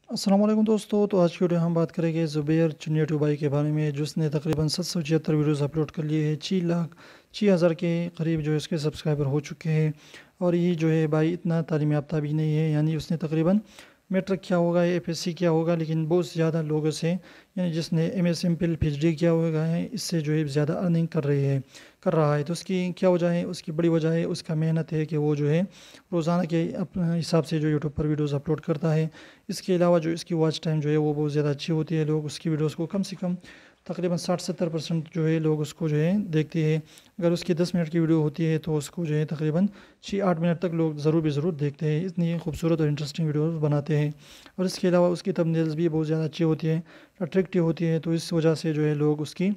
अस्सलाम वालेकुम दोस्तों। तो आज की वीडियो हम बात करेंगे ज़ुबैर चुन्नी भाई के बारे में, जिसने तकरीबन 776 वीडियोस अपलोड कर लिए हैं। 6,06,000 के करीब जो है इसके सब्सक्राइबर हो चुके हैं। और ये जो है भाई इतना तालीम याफ्ता भी नहीं है, यानी उसने तकरीबन मैट्रिक किया होगा या एफएससी किया होगा, लेकिन बहुत ज़्यादा लोगों से, यानी जिसने एमएस एमफिल पीएचडी किया होगा है, इससे जो है ज़्यादा अर्निंग कर रहा है। तो उसकी क्या वजह है? उसकी बड़ी वजह है उसका मेहनत है कि वो जो है रोज़ाना के अपने हिसाब से जो यूट्यूब पर वीडियोस अपलोड करता है। इसके अलावा जो इसकी वॉच टाइम जो है वो बहुत ज़्यादा अच्छी होती है। लोग उसकी वीडियोस को कम से कम तकरीबन 60-70% जो है लोग उसको जो है देखते हैं। अगर उसकी 10 मिनट की वीडियो होती है तो उसको जो है तकरीबन 6-8 मिनट तक लोग ज़रूर देखते हैं। इतनी खूबसूरत और इंटरेस्टिंग वीडियोस बनाते हैं। और इसके अलावा उसकी थंबनेल्स भी बहुत ज़्यादा अच्छी होती है, अट्रैक्टिव होती है। तो इस वजह से जो है लोग उसकी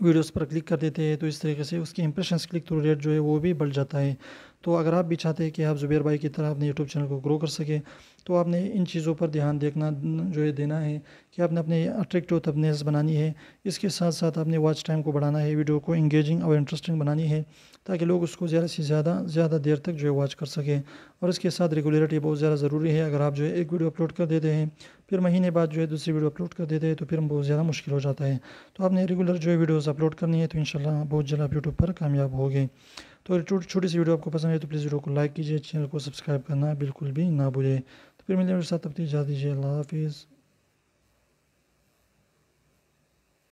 वीडियोस पर क्लिक कर देते हैं। तो इस तरीके से उसकी इंप्रेशंस क्लिक थ्रू रेट जो है वो भी बढ़ जाता है। तो अगर आप भी चाहते हैं कि आप ज़ुबैर भाई की तरह अपने यूट्यूब चैनल को ग्रो कर सकें, तो आपने इन चीज़ों पर ध्यान देखना जो है देना है कि आपने अपने अट्रैक्टिव थंबनेल्स बनानी है। इसके साथ साथ आपने वॉच टाइम को बढ़ाना है, वीडियो को इंगेजिंग और इंटरेस्टिंग बनानी है, ताकि लोग उसको ज़्यादा से ज़्यादा देर तक जो है वॉच कर सकें। और इसके साथ रेगुलरिटी बहुत ज़्यादा ज़रूरी है। अगर आप जो है एक वीडियो अपलोड कर देते हैं, फिर महीने बाद जो है दूसरी वीडियो अपलोड कर देते हैं, तो फिर बहुत ज़्यादा मुश्किल हो जाता है। तो आपने रेगुलर जो है वीडियोस अपलोड करनी है, तो इंशाल्लाह बहुत जल्द आप यूट्यूब पर कामयाब होगे। तो छोटी सी वीडियो आपको पसंद है तो प्लीज़ वीडियो को लाइक कीजिए, चैनल को सब्सक्राइब करना बिल्कुल भी ना भूलें। तो फिर मिलते हैं मेरे साथ, तब तक इजाज़त दीजिए। अल्लाह हाफिज़।